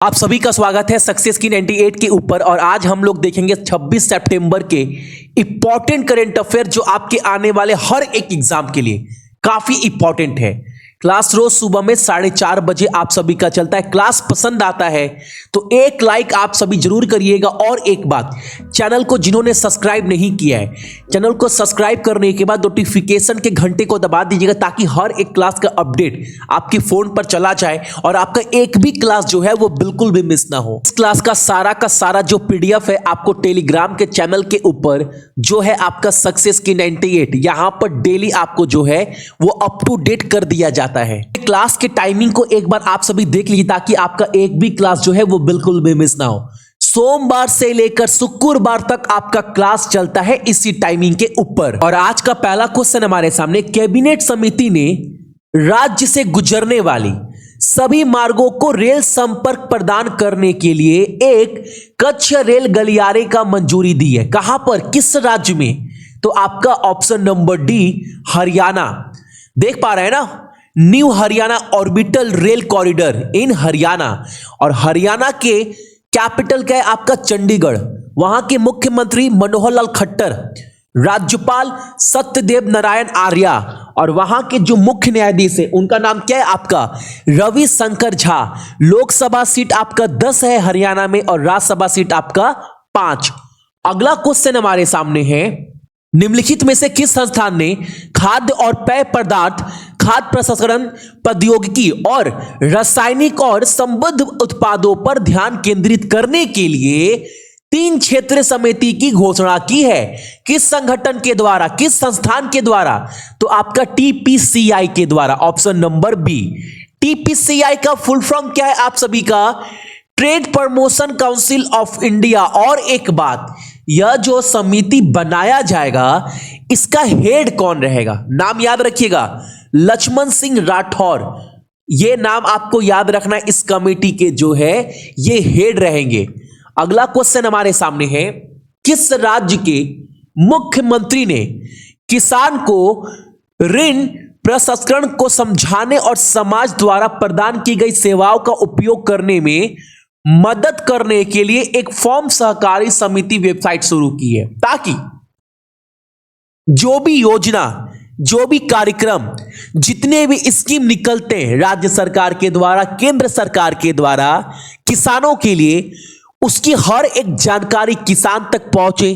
आप सभी का स्वागत है सक्सेस की 98 के ऊपर। और आज हम लोग देखेंगे 26 सितंबर के इंपॉर्टेंट करंट अफेयर जो आपके आने वाले हर एक एग्जाम के लिए काफी इंपॉर्टेंट है। क्लास रोज सुबह में 4:30 बजे आप सभी का चलता है। क्लास पसंद आता है तो एक लाइक आप सभी जरूर करिएगा। और एक बात, चैनल को जिन्होंने सब्सक्राइब नहीं किया है, चैनल को सब्सक्राइब करने के बाद नोटिफिकेशन के घंटे को दबा दीजिएगा ताकि हर एक क्लास का अपडेट आपके फोन पर चला जाए और आपका एक भी क्लास जो है वो बिल्कुल भी मिस ना हो। इस क्लास का सारा जो पीडीएफ है आपको टेलीग्राम के चैनल के ऊपर जो है आपका सक्सेस की 98 यहां पर डेली आपको जो है वो अप टू डेट कर दिया जाता है। क्लास के टाइमिंग को एक बार आप सभी देख लीजिए ताकि आपका एक भी क्लास जो है वो बिल्कुल भी मिस ना हो। सोमवार से लेकर शुक्रवार तक आपका क्लास चलता है इसी टाइमिंग के ऊपर। और आज का पहला क्वेश्चन हमारे सामने, कैबिनेट समिति ने राज्य से गुजरने वाली सभी मार्गों को रेल संपर्क प्रदान करने के लिए एक कच्छ रेल गलियारे का मंजूरी दी है। कहां पर, किस राज्य में? तो आपका ऑप्शन नंबर डी हरियाणा। देख पा रहे हैं ना, new Haryana orbital rail corridor इन हरियाणा। और हरियाणा के कैपिटल क्या है आपका? चंडीगढ़। वहां के मुख्यमंत्री मनोहर लाल खट्टर, राज्यपाल सत्यदेव नारायण आर्या और वहां के जो मुख्य न्यायाधीश है उनका नाम क्या है आपका? रवि शंकर झा। लोकसभा सीट आपका 10 है हरियाणा में और राज्यसभा सीट आपका 5। अगला क्वेश्चन हमारे सामने है, निम्नलिखित में से किस संस्थान ने खाद्य और पेय पदार्थ, खाद्य प्रसंस्करण प्रौद्योगिकी और रासायनिक और संबद्ध उत्पादों पर ध्यान केंद्रित करने के लिए 3 क्षेत्रीय समिति की घोषणा की है? किस संगठन के द्वारा, किस संस्थान के द्वारा? तो आपका टीपीसीआई के द्वारा, ऑप्शन नंबर बी। टीपीसीआई का फुल फॉर्म क्या है आप सभी का? Trade promotion council of India. और एक बात, यह जो समिति बनाया जाएगा इसका हेड कौन रहेगा? नाम याद रखिएगा, लक्ष्मण सिंह राठौर। यह नाम आपको याद रखना है, इस कमेटी के जो है ये हेड रहेंगे। अगला क्वेश्चन हमारे सामने है, किस राज्य के मुख्यमंत्री ने किसान को ऋण प्रसंस्करण को समझाने और समाज द्वारा प्रदान की गई सेवाओं का उपयोग करने में मदद करने के लिए एक फॉर्म सहकारी समिति वेबसाइट शुरू की है, ताकि जो भी योजना, जो भी कार्यक्रम, जितने भी स्कीम निकलते हैं राज्य सरकार के द्वारा, केंद्र सरकार के द्वारा किसानों के लिए, उसकी हर एक जानकारी किसान तक पहुंचे,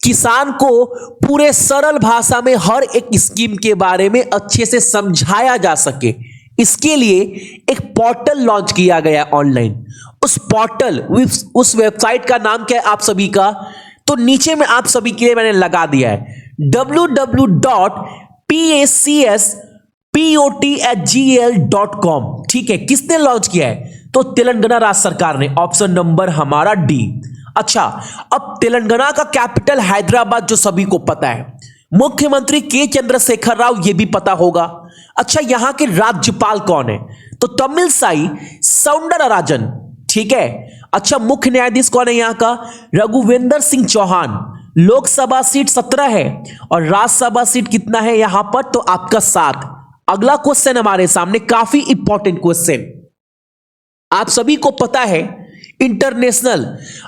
किसान को पूरे सरल भाषा में हर एक स्कीम के बारे में अच्छे से समझाया जा सके। इसके लिए एक पोर्टल लॉन्च किया गया ऑनलाइन। उस पोर्टल, उस वेबसाइट का नाम क्या है आप सभी का? तो नीचे में आप सभी के लिए मैंने लगा दिया है www.pacspothl.com। ठीक है, किसने लॉन्च किया है? तो तेलंगाना राज्य सरकार ने, ऑप्शन नंबर हमारा डी। अच्छा, अब तेलंगाना का कैपिटल हैदराबाद जो सभी को पता है, मुख्यमंत्री के चंद्रशेखर राव ये भी पता होगा। अच्छा, यहां के राज्यपाल कौन है? तो तमिलसाई सौंदरराजन। ठीक है। अच्छा, मुख्य न्यायाधीश कौन है यहां का? रघुवेंद्र सिंह चौहान। लोकसभा सीट 17 है और राज्यसभा सीट कितना है यहां पर? तो आपका 7। अगला क्वेश्चन हमारे सामने काफी इंपॉर्टेंट क्वेश्चन। आप सभी को पता है इंटरनेशनल,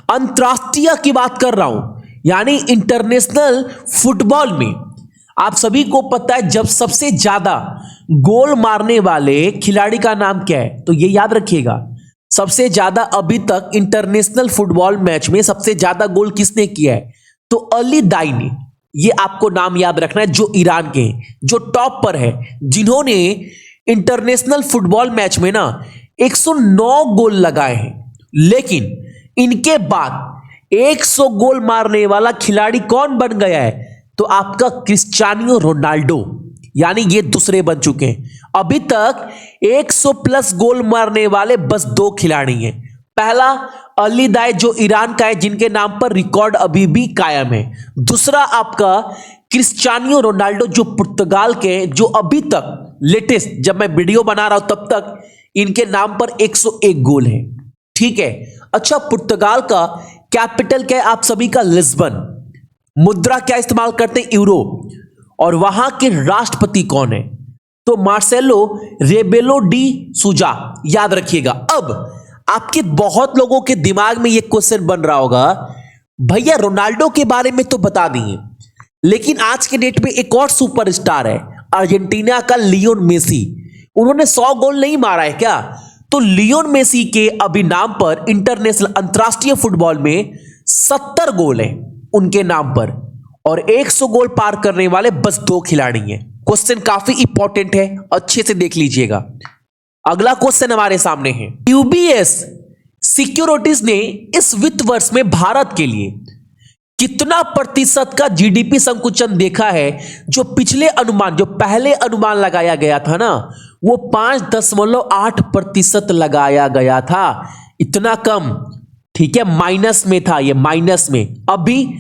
अंतरराष्ट्रीय की बात कर रहा हूं, यानी इंटरनेशनल फुटबॉल में आप सभी को पता है जब सबसे ज्यादा गोल मारने वाले खिलाड़ी का नाम क्या है? तो ये याद रखिएगा, सबसे ज्यादा अभी तक इंटरनेशनल फुटबॉल मैच में सबसे ज्यादा गोल किसने किया है? तो अली दाई ने। ये आपको नाम याद रखना है, जो ईरान के हैं, जो टॉप पर है, जिन्होंने इंटरनेशनल फुटबॉल मैच में ना 109 गोल लगाए हैं। लेकिन इनके बाद 100 गोल मारने वाला खिलाड़ी कौन बन गया है? तो आपका क्रिस्टियानो रोनाल्डो, यानी ये दूसरे बन चुके हैं। अभी तक 100 प्लस गोल मारने वाले बस 2 खिलाड़ी हैं। पहला अली दाई जो ईरान का है, जिनके नाम पर रिकॉर्ड अभी भी कायम है। दूसरा आपका क्रिस्टियानो रोनाल्डो जो पुर्तगाल के हैं, जो अभी तक लेटेस्ट, जब मैं वीडियो बना रहा हूं तब तक इनके नाम पर 101 गोल है। ठीक है। अच्छा, पुर्तगाल का कैपिटल क्या है आप सभी का? लिस्बन। मुद्रा क्या इस्तेमाल करते हैं? यूरो। और वहां के राष्ट्रपति कौन है? तो मार्सेलो रेबेलो डी सूजा। याद रखिएगा। अब आपके बहुत लोगों के दिमाग में यह क्वेश्चन बन रहा होगा, भैया रोनाल्डो के बारे में तो बता दिए, लेकिन आज के डेट में एक और सुपरस्टार है अर्जेंटीना का लियोन मेसी। उन्होंने 100 गोल नहीं मारा है क्या? तो लियोन मेसी के अभी नाम पर इंटरनेशनल अंतरराष्ट्रीय फुटबॉल में 70 गोल हैं उनके नाम पर, और 100 गोल पार करने वाले बस 2 खिलाड़ी हैं। क्वेश्चन काफी इंपॉर्टेंट है, अच्छे से देख लीजिएगा। अगला क्वेश्चन हमारे सामने है, यूबीएस सिक्योरिटीज ने इस वित्त वर्ष में भारत के लिए कितना प्रतिशत का जीडीपी संकुचन देखा है? जो पिछले अनुमान, जो पहले अनुमान लगाया गया था ना, वो 5.8% लगाया गया था, इतना कम। ठीक है, माइनस में था ये, माइनस में। अभी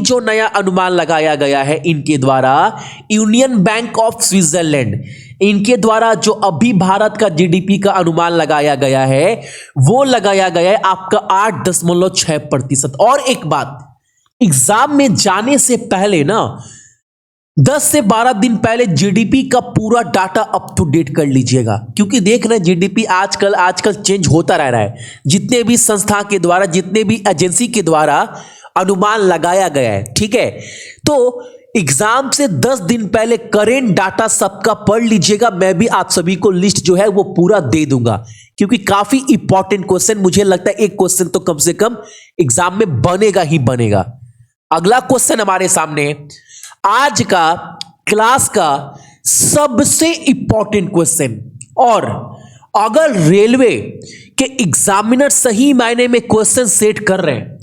जो नया अनुमान लगाया गया है इनके द्वारा, यूनियन बैंक ऑफ स्विट्जरलैंड, इनके द्वारा जो अभी भारत का जीडीपी का अनुमान लगाया गया है, वो लगाया गया है आपका 8.6%। और एक बात, एग्जाम में जाने से पहले ना 10 से 12 दिन पहले जीडीपी का पूरा डाटा अप टू डेट कर लीजिएगा, क्योंकि देख रहे हैं जीडीपी आजकल चेंज होता रह रहा है। जितने भी संस्था के द्वारा, जितने भी एजेंसी के द्वारा अनुमान लगाया गया है, ठीक है, तो एग्जाम से 10 दिन पहले करेंट डाटा सबका पढ़ लीजिएगा। मैं भी आप सभी को लिस्ट जो है वो पूरा दे दूंगा, क्योंकि काफी इंपॉर्टेंट क्वेश्चन, मुझे लगता है एक क्वेश्चन तो कम से कम एग्जाम में बनेगा ही बनेगा। अगला क्वेश्चन हमारे सामने, आज का क्लास का सबसे इंपॉर्टेंट क्वेश्चन, और अगर रेलवे के एग्जामिनर सही मायने में क्वेश्चन सेट कर रहे हैं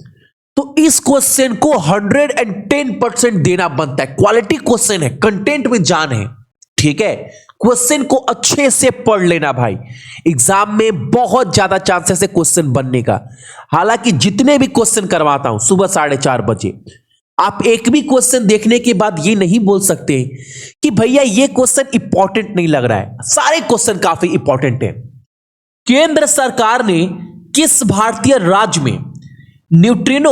तो इस क्वेश्चन को 110% देना बनता है। क्वालिटी क्वेश्चन है, कंटेंट में जान है, ठीक है। क्वेश्चन को अच्छे से पढ़ लेना भाई, एग्जाम में बहुत ज्यादा चांसेस है क्वेश्चन बनने का। हालांकि जितने भी क्वेश्चन करवाता हूं सुबह 4:30 बजे, आप एक भी क्वेश्चन देखने के बाद ये नहीं बोल सकते कि भैया ये क्वेश्चन इंपॉर्टेंट नहीं लग रहा है। सारे क्वेश्चन काफी इंपॉर्टेंट है। केंद्र सरकार ने किस भारतीय राज्य में न्यूट्रिनो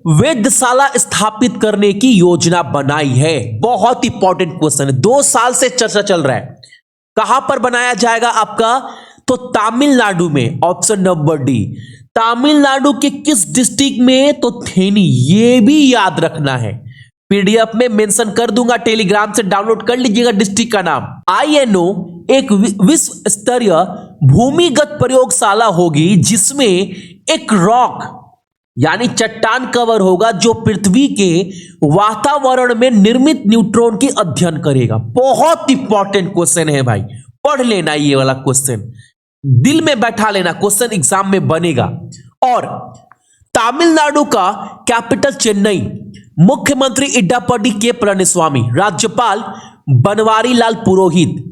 वेधशाला स्थापित करने की योजना बनाई है? बहुत इंपॉर्टेंट क्वेश्चन है, 2 साल से चर्चा चल रहा है। कहां पर बनाया जाएगा आपका? तो तमिलनाडु में, ऑप्शन नंबर डी। तमिलनाडु के किस डिस्ट्रिक्ट में? तो थेनी। ये भी याद रखना है, पीडीएफ में मेंशन कर दूंगा, टेलीग्राम से डाउनलोड कर लीजिएगा डिस्ट्रिक्ट का नाम। आईएनओ एक विश्व स्तरीय भूमिगत प्रयोगशाला होगी जिसमें एक रॉक यानी चट्टान कवर होगा जो पृथ्वी के वातावरण में निर्मित न्यूट्रॉन की अध्ययन करेगा। बहुत इंपॉर्टेंट क्वेश्चन है भाई, पढ़ लेना ये वाला क्वेश्चन, दिल में बैठा लेना, क्वेश्चन एग्जाम में बनेगा। और तमिलनाडु का कैपिटल चेन्नई, मुख्यमंत्री इड्डापड्डी के पळनिस्वामी, राज्यपाल बनवारी लाल पुरोहित,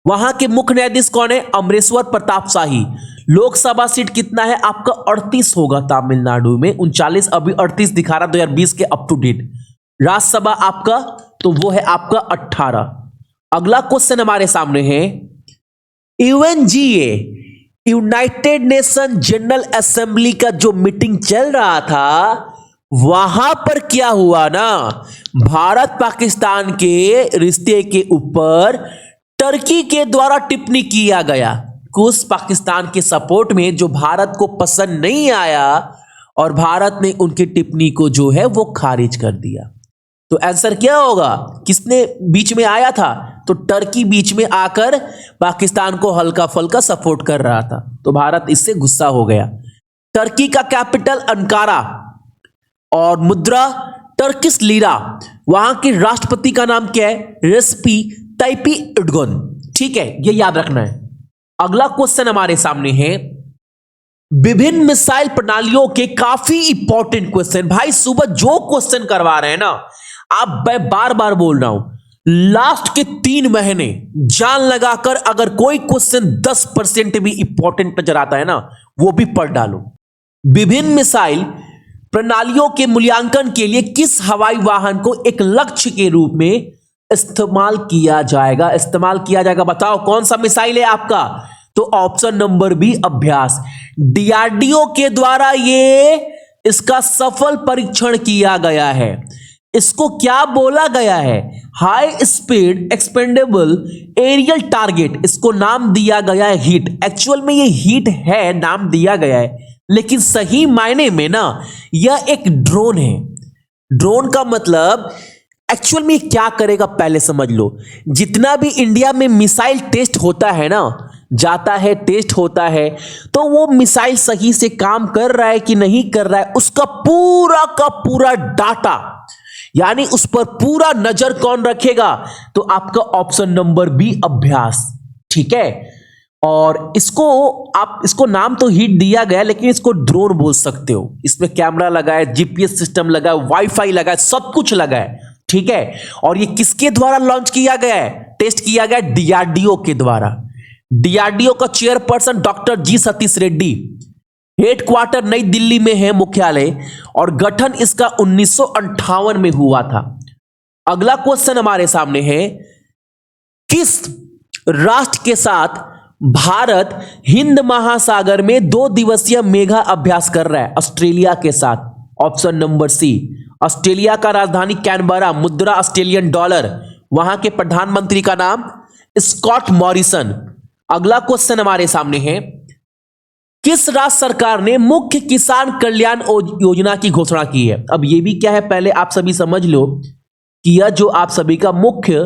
वहां के मुख्य न्यायाधीश कौन है? अमरेश्वर प्रताप शाही। लोकसभा सीट कितना है आपका? 38 होगा तमिलनाडु में, 39, अभी 38 दिखा रहा 2020 के अप टू डेट। राज्यसभा आपका तो वो है आपका 18। अगला क्वेश्चन हमारे सामने है, UNGA United nation general assembly का जो मीटिंग चल रहा था, वहां पर क्या हुआ ना, भारत पाकिस्तान के रिश्ते के ऊपर टर्की के द्वारा टिप्पणी किया गया। कुछ पाकिस्तान के सपोर्ट में जो भारत को पसंद नहीं आया और भारत ने उनकी टिप्पणी को जो है वो खारिज कर दिया। तो आंसर क्या होगा? किसने बीच में आया था? तो टर्की बीच में आकर पाकिस्तान को हल्का फुल्का सपोर्ट कर रहा था, तो भारत इससे गुस्सा हो गया। टर्की का कैपिटल अंकारा और मुद्रा टर्किश लीरा। वहां के राष्ट्रपति का नाम क्या है? रेसिप ताइप एर्डोगन। ठीक है, ये याद रखना है। अगला क्वेश्चन हमारे सामने है, विभिन्न मिसाइल प्रणालियों के काफी इंपॉर्टेंट क्वेश्चन। भाई सुबह जो क्वेश्चन करवा रहे हैं ना, आप मैं बार बार बोल रहा हूं, लास्ट के 3 महीने जान लगाकर अगर कोई क्वेश्चन 10% भी इंपॉर्टेंट नजर आता है ना, वो भी पढ़ डालो। विभिन्न मिसाइल प्रणालियों के मूल्यांकन के लिए किस हवाई वाहन को एक लक्ष्य के रूप में इस्तेमाल किया जाएगा? बताओ कौन सा मिसाइल है आपका? तो ऑप्शन नंबर बी, अभ्यास। डीआरडीओ के द्वारा ये इसका सफल परीक्षण किया गया है। इसको क्या बोला गया है? High speed expendable aerial target. इसको नाम दिया गया है हीट। एक्चुअल में ये हीट है, नाम दिया गया है, लेकिन सही मायने में ना यह एक ड्रोन है। ड्रोन का मतलब एक्चुअल में क्या करेगा पहले समझ लो। जितना भी इंडिया में मिसाइल टेस्ट होता है ना, जाता है, टेस्ट होता है, तो वो मिसाइल सही से काम कर रहा है कि नहीं कर रहा है, उसका पूरा का पूरा डाटा, यानी उस पर पूरा नजर कौन रखेगा? तो आपका ऑप्शन नंबर बी, अभ्यास। ठीक है, और इसको नाम तो हीट दिया गया, लेकिन इसको ड्रोन बोल सकते हो। इसमें कैमरा लगा है, जीपीएस सिस्टम लगा है, वाईफाई लगा है, सब कुछ लगा है। ठीक है, और ये किसके द्वारा लॉन्च किया गया है? टेस्ट किया गया डीआरडीओ के द्वारा। डीआरडीओ का चेयरपर्सन डॉक्टर जी सतीश रेड्डी। हेडक्वार्टर नई दिल्ली में है मुख्यालय, और गठन इसका 1958 में हुआ था। अगला क्वेश्चन हमारे सामने है, किस राष्ट्र के साथ भारत हिंद महासागर में 2 दिवसीय मेगा अभ्यास कर रहा है? ऑस्ट्रेलिया के साथ। Option number C. ऑस्ट्रेलिया का राजधानी कैनबरा, मुद्रा ऑस्ट्रेलियन डॉलर, वहां के प्रधानमंत्री का नाम स्कॉट मॉरिसन। अगला क्वेश्चन हमारे सामने है, किस राज्य सरकार ने मुख्य किसान कल्याण योजना की घोषणा की है? अब यह भी क्या है, पहले आप सभी समझ लो कि यह जो आप सभी का मुख्य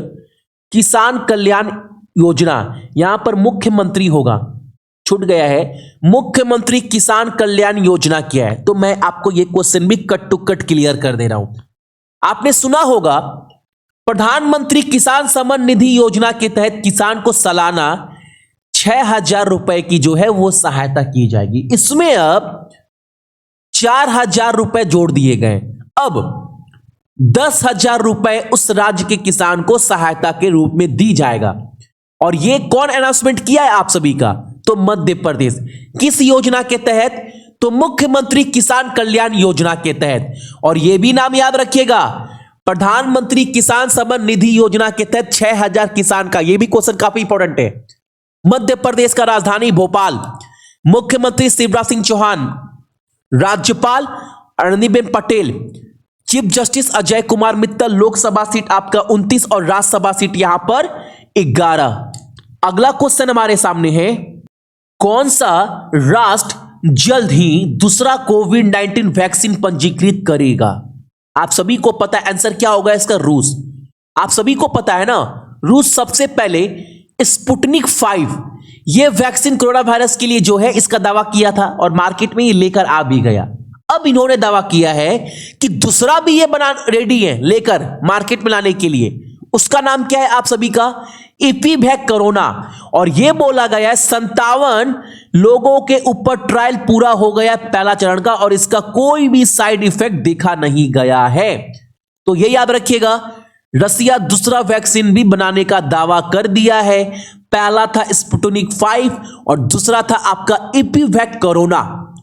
किसान कल्याण योजना, यहां पर मुख्यमंत्री होगा, छूट गया है, मुख्यमंत्री किसान कल्याण योजना क्या है? तो मैं आपको यह क्वेश्चन भी कट टू कट क्लियर कर दे रहा हूं। आपने सुना होगा प्रधानमंत्री किसान सम्मान निधि योजना के तहत किसान को सालाना 6,000 रुपए की जो है वो सहायता की जाएगी। इसमें अब 4,000 रुपए जोड़ दिए गए। अब 10,000 रुपए उस राज्य के किसान को सहायता के रूप में दी जाएगा। और ये कौन अनाउंसमेंट किया है आप सभी का? तो मध्य प्रदेश। किस योजना के तहत? तो मुख्यमंत्री किसान कल्याण योजना के तहत। और यह भी नाम याद रखिएगा, प्रधानमंत्री किसान सम्मान निधि योजना के तहत 6,000 किसान का। यह भी क्वेश्चन काफी इंपॉर्टेंट है। मध्य प्रदेश का राजधानी भोपाल, मुख्यमंत्री शिवराज सिंह चौहान, राज्यपाल Anandiben Patel, chief justice Ajay Kumar Mittal. Lok Sabha seat आपका 29 और राज्यसभा सीट यहां पर 11। अगला क्वेश्चन हमारे सामने है, कौन सा राष्ट्र जल्द ही दूसरा कोविड-19 वैक्सीन पंजीकृत करेगा? आप सभी को पता है आंसर क्या होगा इसका? रूस। आप सभी को पता है ना, रूस सबसे पहले स्पुतनिक 5 ये वैक्सीन कोरोना वायरस के लिए जो है इसका दावा किया था, और मार्केट में ये लेकर आ भी गया। अब इन्होंने दावा किया है कि दूसरा भी ये बना रेडी है लेकर मार्केट में लाने के लिए। उसका नाम क्या है आप सभी का? इपीवैक कोरोना। और यह बोला गया है 57 लोगों के ऊपर ट्रायल पूरा हो गया पहला चरण का, और इसका कोई भी साइड इफेक्ट देखा नहीं गया है। तो यह याद रखिएगा, रसिया दूसरा वैक्सीन भी बनाने का दावा कर दिया है। पहला था स्पुतनिक 5 और दूसरा था आपका इपीवैक कोरोना।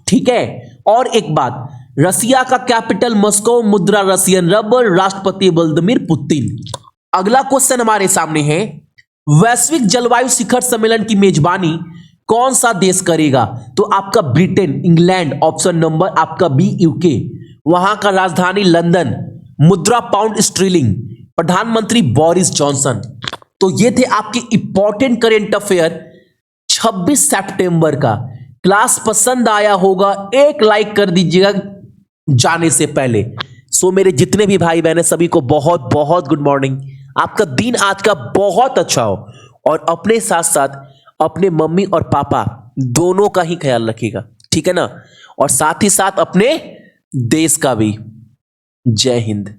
ठीक है, और एक बात, रसिया का कैपिटल मॉस्को, मुद्रा रशियन रबर, राष्ट्रपति व्लादिमीर पुतिन। अगला क्वेश्चन हमारे सामने है, वैश्विक जलवायु शिखर सम्मेलन की मेजबानी कौन सा देश करेगा? तो आपका ब्रिटेन, इंग्लैंड। ऑप्शन नंबर आपका बी, यूके। वहां का राजधानी लंदन, मुद्रा पाउंड स्टर्लिंग, प्रधानमंत्री बोरिस जॉनसन। तो ये थे आपके इंपॉर्टेंट करेंट अफेयर 26 सितंबर का। क्लास पसंद आया होगा, एक लाइक कर दीजिएगा जाने से पहले। सो मेरे जितने भी भाई बहन हैं सभी को बहुत बहुत गुड मॉर्निंग। आपका दिन आज का बहुत अच्छा हो, और अपने साथ साथ अपने मम्मी और पापा दोनों का ही ख्याल रखिएगा, ठीक है ना, और साथ ही साथ अपने देश का भी। जय हिंद।